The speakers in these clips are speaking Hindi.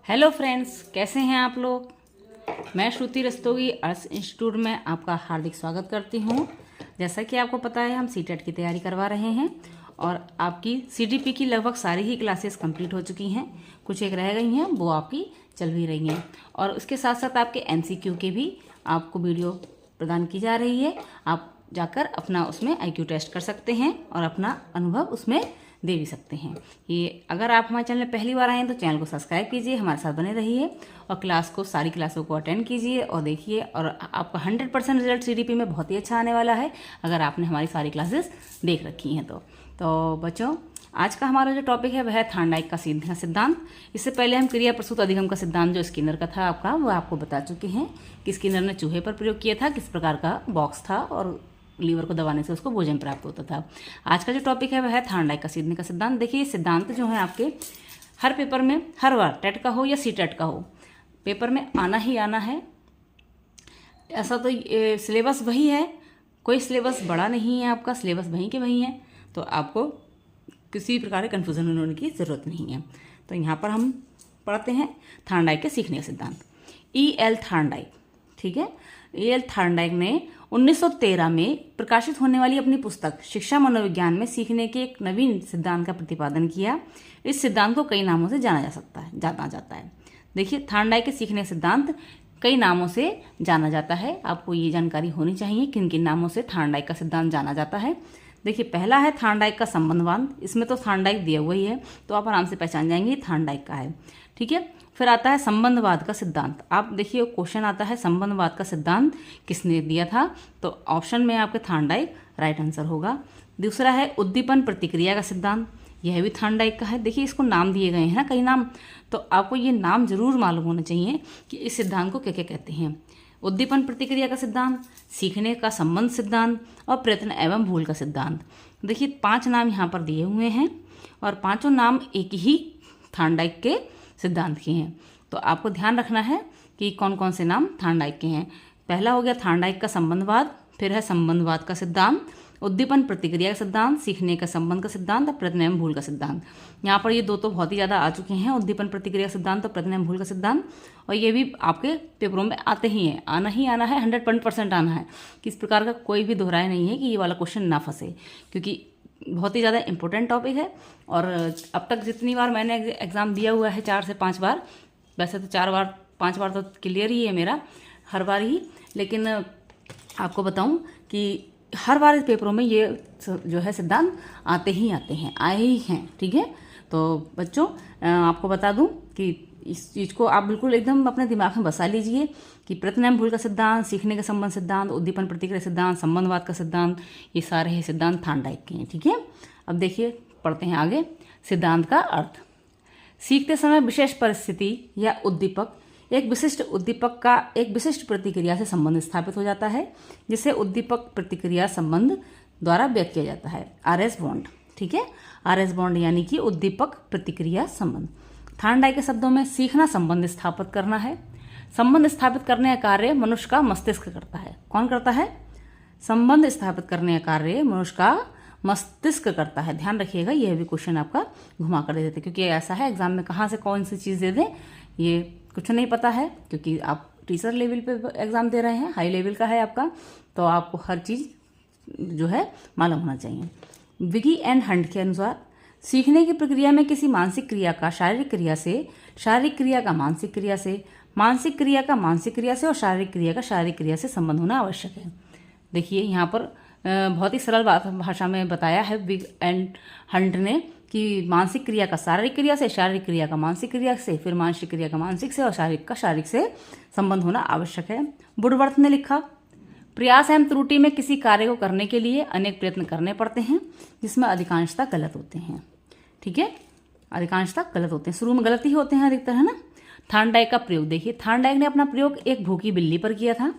हेलो फ्रेंड्स, कैसे हैं आप लोग। मैं श्रुति रस्तोगी आर्ट्स इंस्टीट्यूट में आपका हार्दिक स्वागत करती हूं। जैसा कि आपको पता है, हम सीटेट की तैयारी करवा रहे हैं और आपकी सीडीपी की लगभग सारी ही क्लासेस कंप्लीट हो चुकी हैं। कुछ एक रह गई हैं, वो आपकी चल भी रही हैं और उसके साथ साथ आपके एमसीक्यू के भी आपको वीडियो प्रदान की जा रही है। आप जाकर अपना उसमें आईक्यू टेस्ट कर सकते हैं और अपना अनुभव उसमें दे भी सकते हैं। ये अगर आप हमारे चैनल में पहली बार आए हैं तो चैनल को सब्सक्राइब कीजिए, हमारे साथ बने रहिए और सारी क्लासों को अटेंड कीजिए और देखिए। और आपका 100% रिजल्ट सीडीपी में बहुत ही अच्छा आने वाला है अगर आपने हमारी सारी क्लासेस देख रखी हैं तो बच्चों, आज का हमारा जो टॉपिक है वह है थार्नडाइक का सीखने का सिद्धांत। इससे पहले हम क्रिया प्रसूत अधिगम का सिद्धांत जो स्किनर का था आपका, वो आपको बता चुके हैं कि स्किनर ने चूहे पर प्रयोग किया था, किस प्रकार का बॉक्स था और लीवर को दबाने से उसको भोजन प्राप्त होता था। आज का जो टॉपिक है वह है थार्नडाइक का सीखने का सिद्धांत। देखिए, ये सिद्धांत जो है आपके हर पेपर में, हर बार टेट का हो या सीटेट का हो, पेपर में आना ही आना है। ऐसा तो सिलेबस वही है, कोई सिलेबस बड़ा नहीं है, आपका सिलेबस वहीं के वहीं है, तो आपको किसी प्रकार के कन्फ्यूजन होने की ज़रूरत नहीं है। तो यहाँ पर हम पढ़ते हैं थार्नडाइक के सीखने का सिद्धांत। E.L. थार्नडाइक, ठीक है। E.L. थार्नडाइक ने 1913 में प्रकाशित होने वाली अपनी पुस्तक शिक्षा मनोविज्ञान में सीखने के एक नवीन सिद्धांत का प्रतिपादन किया। इस सिद्धांत को कई नामों से जाना जाता है। देखिए, थार्नडाइक के सीखने का सिद्धांत कई नामों से जाना जाता है। आपको ये जानकारी होनी चाहिए किन किन नामों से थार्नडाइक का सिद्धांत जाना जाता है। देखिए, पहला है थार्नडाइक का संबंधवाद। इसमें तो थार्नडाइक दिया हुआ ही है, तो आप आराम से पहचान जाएंगे थार्नडाइक का है, ठीक है। फिर आता है संबंधवाद का सिद्धांत। आप देखिए, क्वेश्चन आता है संबंधवाद का सिद्धांत किसने दिया था, तो ऑप्शन में आपके थार्नडाइक राइट आंसर होगा। दूसरा है उद्दीपन प्रतिक्रिया का सिद्धांत। यह भी थार्नडाइक का है। देखिए, इसको नाम दिए गए हैं ना, कई नाम, तो आपको ये नाम जरूर मालूम होना चाहिए कि इस सिद्धांत को क्या क्या कहते हैं। उद्दीपन प्रतिक्रिया का सिद्धांत, सीखने का संबंध सिद्धांत और प्रयत्न एवं भूल का सिद्धांत। देखिए, 5 नाम यहाँ पर दिए हुए हैं और पांचों नाम एक ही थार्नडाइक के सिद्धांत के हैं। तो आपको ध्यान रखना है कि कौन कौन से नाम थार्नडाइक के हैं। पहला हो गया थार्नडाइक का संबंधवाद, फिर है संबंधवाद का सिद्धांत, उद्दीपन प्रतिक्रिया का सिद्धांत, सीखने का संबंध का सिद्धांत और प्रयत्न एवं भूल का सिद्धांत। यहाँ पर ये दो तो बहुत ही ज़्यादा आ चुके हैं, उद्दीपन प्रतिक्रिया का सिद्धांत और प्रयत्न एवं भूल का सिद्धांत, और ये भी आपके पेपरों में आते ही हैं, आना ही आना है, 100% आना है। किस प्रकार का कोई भी दोहराए नहीं है कि ये वाला क्वेश्चन ना फंसे, क्योंकि बहुत ही ज़्यादा इंपॉर्टेंट टॉपिक है। और अब तक जितनी बार मैंने एग्ज़ाम दिया हुआ है, 4 से 5 बार, वैसे तो 4 बार 5 बार तो क्लियर ही है मेरा हर बार ही, लेकिन आपको बताऊं कि हर बार इस पेपरों में ये जो है सिद्धांत आते ही आते हैं, आए ही हैं, ठीक है। तो बच्चों, आपको बता दूं कि इस चीज़ को आप बिल्कुल एकदम अपने दिमाग में बसा लीजिए कि प्रयत्न एवं भूल का सिद्धांत, सीखने का संबंध सिद्धांत, उद्दीपन प्रतिक्रिया सिद्धांत, संबंधवाद का सिद्धांत, ये सारे ही सिद्धांत थार्नडाइक के हैं, ठीक है। अब देखिए, पढ़ते हैं आगे। सिद्धांत का अर्थ। सीखते समय विशेष परिस्थिति या उद्दीपक, एक विशिष्ट उद्दीपक का एक विशिष्ट प्रतिक्रिया से संबंध स्थापित हो जाता है, जिसे उद्दीपक प्रतिक्रिया संबंध द्वारा व्यक्त किया जाता है। RS बॉन्ड, ठीक है। RS बॉन्ड यानी कि उद्दीपक प्रतिक्रिया संबंध। थार्नडाइक के शब्दों में सीखना संबंध स्थापित करना है। संबंध स्थापित करने का कार्य मनुष्य का मस्तिष्क करता है। कौन करता है? संबंध स्थापित करने का कार्य मनुष्य का मस्तिष्क करता है। ध्यान रखिएगा, यह भी क्वेश्चन आपका घुमा कर दे देते, क्योंकि ऐसा है एग्जाम में कहाँ से कौन सी चीज़ दे दें ये कुछ नहीं पता है, क्योंकि आप टीचर लेवल पे एग्ज़ाम दे रहे हैं, हाई लेवल का है आपका, तो आपको हर चीज़ जो है मालूम होना चाहिए। विगी एंड हंट के अनुसार सीखने की प्रक्रिया में किसी मानसिक क्रिया का शारीरिक क्रिया से, शारीरिक क्रिया का मानसिक क्रिया से, मानसिक क्रिया का मानसिक क्रिया से और शारीरिक क्रिया का शारीरिक क्रिया से संबंध होना आवश्यक है। देखिए, यहाँ पर बहुत ही सरल भाषा में बताया है विग एंड हंट ने कि मानसिक क्रिया का शारीरिक क्रिया से, शारीरिक क्रिया का मानसिक क्रिया से, फिर मानसिक क्रिया का मानसिक से और शारीरिक का शारीरिक से संबंध होना आवश्यक है। वुडवर्थ ने लिखा, प्रयास एवं त्रुटि में किसी कार्य को करने के लिए अनेक प्रयत्न करने पड़ते हैं, जिसमें अधिकांशतः गलत होते हैं, ठीक है। अधिकांशतः गलत होते हैं, शुरू में गलत ही होते हैं अधिकतर, है ना। थार्नडाइक का प्रयोग देखिए, थार्नडाइक ने अपना प्रयोग एक भूखी बिल्ली पर किया था।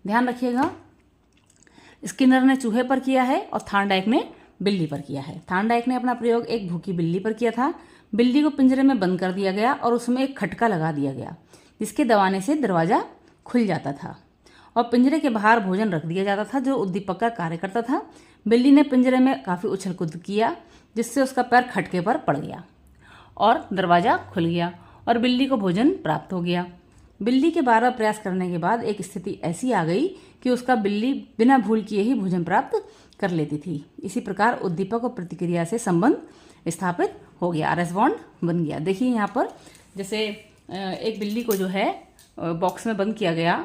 ध्यान रखिएगा, स्किनर ने चूहे पर किया है और थार्नडाइक ने बिल्ली पर किया है। थार्नडाइक ने अपना प्रयोग एक भूखी बिल्ली पर किया था। बिल्ली को पिंजरे में बंद कर दिया गया और उसमें एक खटका लगा दिया गया, जिसके दबाने से दरवाजा खुल जाता था और पिंजरे के बाहर भोजन रख दिया जाता था, जो उद्दीपक का कार्य करता था। बिल्ली ने पिंजरे में काफ़ी उछल कूद किया, जिससे उसका पैर खटके पर पड़ गया और दरवाजा खुल गया और बिल्ली को भोजन प्राप्त हो गया। बिल्ली के बार बार प्रयास करने के बाद एक स्थिति ऐसी आ गई कि उसका बिल्ली बिना भूल किए ही भोजन प्राप्त कर लेती थी। इसी प्रकार उद्दीपक और प्रतिक्रिया से संबंध स्थापित हो गया, रेस्पॉन्ड बन गया। देखिए यहाँ पर जैसे एक बिल्ली को जो है बॉक्स में बंद किया गया।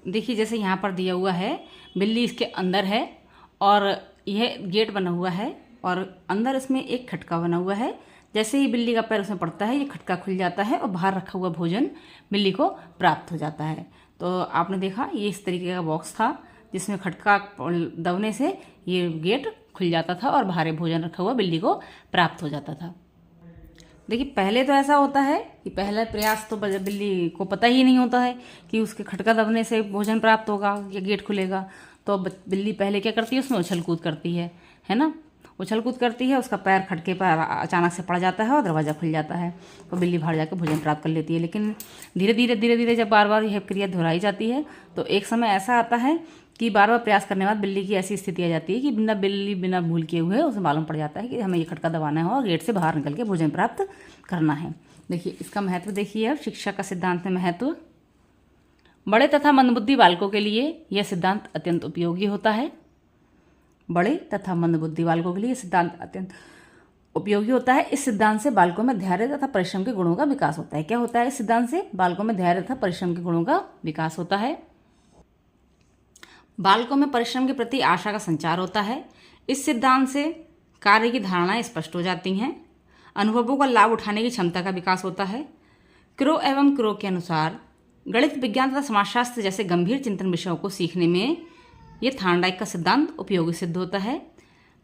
देखिए जैसे यहाँ पर दिया हुआ है, बिल्ली इसके अंदर है और यह गेट बना हुआ है और अंदर इसमें एक खटका बना हुआ है। जैसे ही बिल्ली का पैर उसमें पड़ता है, ये खटका खुल जाता है और बाहर रखा हुआ भोजन बिल्ली को प्राप्त हो जाता है। तो आपने देखा ये इस तरीके का बॉक्स था जिसमें खटका दबने से ये गेट खुल जाता था और बाहर भोजन रखा हुआ बिल्ली को प्राप्त हो जाता था। देखिए पहले तो ऐसा होता है कि पहला प्रयास तो बिल्ली को पता ही नहीं होता है कि उसके खटका दबने से भोजन प्राप्त होगा या गेट खुलेगा। तो बिल्ली पहले क्या करती है, उसमें उछल कूद करती है ना, उछल कूद करती है, उसका पैर खटके पर अचानक से पड़ जाता है और दरवाज़ा खुल जाता है तो बिल्ली बाहर जाकर भोजन प्राप्त कर लेती है। लेकिन धीरे धीरे जब बार बार यह क्रिया दोहराई जाती है तो एक समय ऐसा आता है कि बार बार प्रयास करने के बाद बिल्ली की ऐसी स्थिति आ जाती है कि बिना भूल किए हुए उसे मालूम पड़ जाता है कि हमें ये खटका दबाना है और गेट से बाहर निकल के भोजन प्राप्त करना है। देखिए इसका महत्व देखिए अब शिक्षा का सिद्धांत में महत्व। बड़े तथा मंदबुद्धि बालकों के लिए यह सिद्धांत अत्यंत उपयोगी होता है। बड़े तथा मंदबुद्धि बालकों के लिए सिद्धांत अत्यंत उपयोगी होता है। इस सिद्धांत से बालकों में धैर्य तथा परिश्रम के गुणों का विकास होता है। क्या होता है इस सिद्धांत से? बालकों में धैर्य तथा परिश्रम के गुणों का विकास होता है। बालकों में परिश्रम के प्रति आशा का संचार होता है। इस सिद्धांत से कार्य की धारणाएं स्पष्ट हो जाती हैं। अनुभवों का लाभ उठाने की क्षमता का विकास होता है। क्रो एवं क्रो के अनुसार गणित, विज्ञान तथा समाजशास्त्र जैसे गंभीर चिंतन विषयों को सीखने में यह थार्नडाइक का सिद्धांत उपयोगी सिद्ध होता है।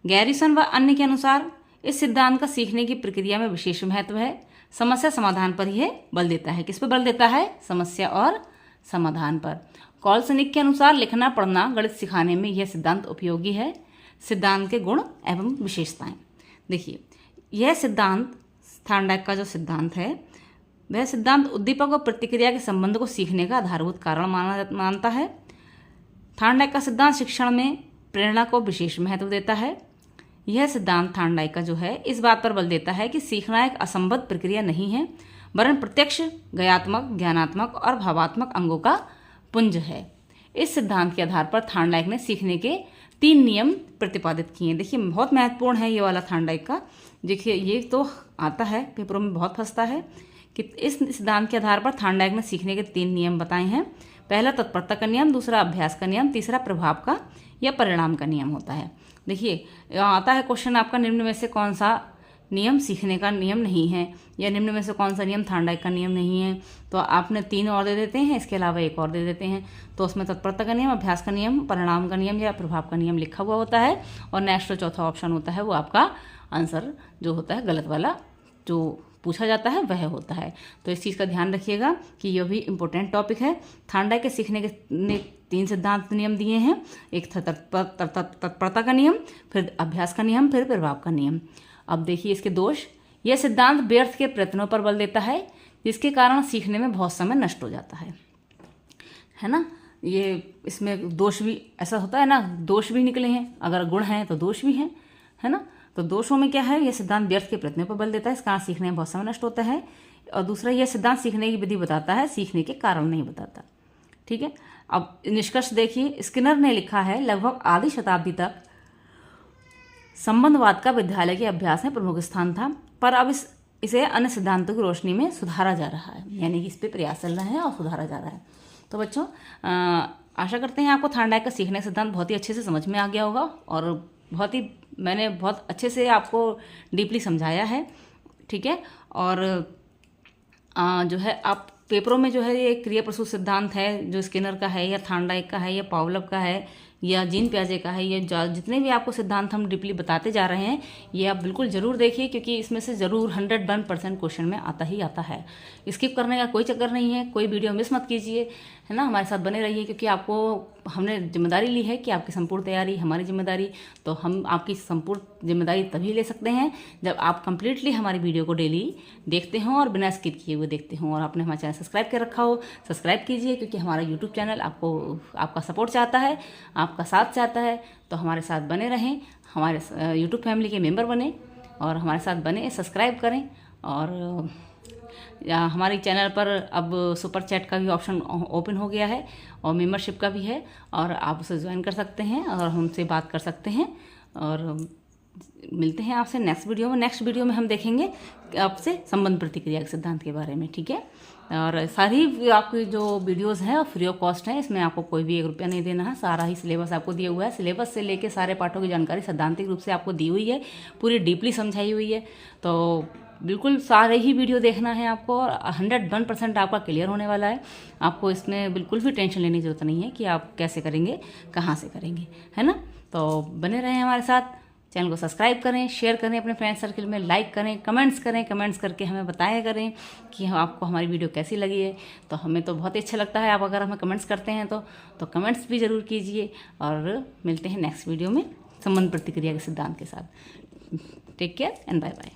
गैरिसन व अन्य के अनुसार इस सिद्धांत का सीखने की प्रक्रिया में विशेष महत्व है। समस्या समाधान पर यह बल देता है। किस पर बल देता है? समस्या और समाधान पर। कॉल्सनिक के अनुसार लिखना पढ़ना गणित सिखाने में यह सिद्धांत उपयोगी है। सिद्धांत के गुण एवं विशेषताएं। देखिए यह सिद्धांत थार्नडाइक का जो सिद्धांत है वह सिद्धांत उद्दीपक और प्रतिक्रिया के संबंध को सीखने का आधारभूत कारण मानता है। थार्नडाइक का सिद्धांत शिक्षण में प्रेरणा को विशेष महत्व देता है। यह सिद्धांत थार्नडाइक का जो है इस बात पर बल देता है कि सीखना एक असंबद्ध प्रक्रिया नहीं है वरन प्रत्यक्ष ज्ञानात्मक, ज्ञानात्मक और भावात्मक अंगों का पुंज है। इस सिद्धांत के आधार पर थार्नडाइक ने सीखने के 3 नियम प्रतिपादित किए। देखिए बहुत महत्वपूर्ण है ये वाला थार्नडाइक का। देखिए ये तो आता है पेपरों में, बहुत फंसता है कि इस सिद्धांत के आधार पर थार्नडाइक ने सीखने के 3 नियम बताए हैं। पहला तत्परता का नियम, दूसरा अभ्यास का नियम, तीसरा प्रभाव का या परिणाम का नियम होता है। देखिए आता है क्वेश्चन आपका, निम्न में से कौन सा नियम सीखने का नियम नहीं है या निम्न में से कौन सा नियम थार्नडाइक का नियम नहीं है। तो आपने 3 और दे देते हैं, इसके अलावा एक और दे देते हैं। तो उसमें तत्परता का नियम, अभ्यास का नियम, परिणाम का नियम या प्रभाव का नियम लिखा हुआ होता है और नेक्स्ट चौथा ऑप्शन होता है वो आपका आंसर जो होता है गलत वाला जो पूछा जाता है वह होता है। तो इस चीज़ का ध्यान रखिएगा कि यह भी इम्पोर्टेंट टॉपिक है। थार्नडाइक के सीखने के 3 सिद्धांत नियम दिए हैं। एक था तत्परता का नियम, फिर अभ्यास का नियम, फिर प्रभाव का नियम। अब देखिए इसके दोष। यह सिद्धांत व्यर्थ के प्रयत्नों पर बल देता है जिसके कारण सीखने में बहुत समय नष्ट हो जाता है ना। ये इसमें दोष भी ऐसा होता है ना, दोष भी निकले हैं। अगर गुण हैं तो दोष भी हैं, है ना। तो दोषों में क्या है? यह सिद्धांत व्यर्थ के प्रयत्नों पर बल देता है, इस कारण सीखने में बहुत समय नष्ट होता है। और दूसरा, यह सिद्धांत सीखने की विधि बताता है, सीखने के कारण नहीं बताता। ठीक है। अब निष्कर्ष देखिए, स्किनर ने लिखा है लगभग आधी शताब्दी तक संबंधवाद का विद्यालय के अभ्यास में प्रमुख स्थान था, पर अब इसे अन्य सिद्धांतों की रोशनी में सुधारा जा रहा है, यानी कि इस पर प्रयास चल रहा है और सुधारा जा रहा है। तो बच्चों आशा करते हैं आपको थार्नडाइक का सीखने का सिद्धांत बहुत ही अच्छे से समझ में आ गया होगा और मैंने बहुत अच्छे से आपको डीपली समझाया है। ठीक है। और जो है आप पेपरों में जो है ये क्रिया प्रसूत सिद्धांत है जो स्किनर का है या थार्नडाइक का है या पावलोव का है या जीन पियाजे का है, ये जितने भी आपको सिद्धांत हम डीपली बताते जा रहे हैं ये आप बिल्कुल ज़रूर देखिए, क्योंकि इसमें से ज़रूर 101% क्वेश्चन में आता ही आता है। स्किप करने का कोई चक्कर नहीं है, कोई वीडियो मिस मत कीजिए, है ना। हमारे साथ बने रहिए, क्योंकि आपको हमने जिम्मेदारी ली है कि आपकी संपूर्ण तैयारी हमारी जिम्मेदारी। तो हम आपकी संपूर्ण जिम्मेदारी तभी ले सकते हैं जब आप कंप्लीटली हमारी वीडियो को डेली देखते हों और बिना स्किप किए हुए देखते हों, और आपने हमारा चैनल सब्सक्राइब कर रखा हो। सब्सक्राइब कीजिए, क्योंकि हमारा यूट्यूब चैनल आपका सपोर्ट चाहता है, आपका साथ चाहता है। तो हमारे साथ बने रहें, हमारे यूट्यूब फैमिली के मेंबर बने और हमारे साथ बने, सब्सक्राइब करें और हमारे चैनल पर अब सुपर चैट का भी ऑप्शन ओपन हो गया है और मेंबरशिप का भी है, और आप उसे ज्वाइन कर सकते हैं और हमसे बात कर सकते हैं। और मिलते हैं आपसे नेक्स्ट वीडियो में। नेक्स्ट वीडियो में हम देखेंगे आपसे संबंध प्रतिक्रिया के सिद्धांत के बारे में, ठीक है। और सारी आपकी जो वीडियोस हैं फ्री ऑफ कॉस्ट हैं, इसमें आपको कोई भी 1 रुपया नहीं देना है। सारा ही सिलेबस आपको दिया हुआ है। सिलेबस से लेके सारे पाठों की जानकारी सैद्धांतिक रूप से आपको दी हुई है, पूरी डीपली समझाई हुई है। तो बिल्कुल सारे ही वीडियो देखना है आपको, और 101% आपका क्लियर होने वाला है। आपको इसमें बिल्कुल भी टेंशन लेने की जरूरत नहीं है कि आप कैसे करेंगे, कहाँ से करेंगे, है ना। तो बने रहें हमारे साथ। चैनल को सब्सक्राइब करें, शेयर करें अपने फ्रेंड सर्कल में, लाइक करें, कमेंट्स करें, कमेंट्स करके हमें बताया करें कि आपको हमारी वीडियो कैसी लगी है। तो हमें तो बहुत ही अच्छा लगता है आप अगर हमें कमेंट्स करते हैं तो कमेंट्स भी ज़रूर कीजिए। और मिलते हैं नेक्स्ट वीडियो में संबंध प्रतिक्रिया के सिद्धांत के साथ। Take care and bye bye.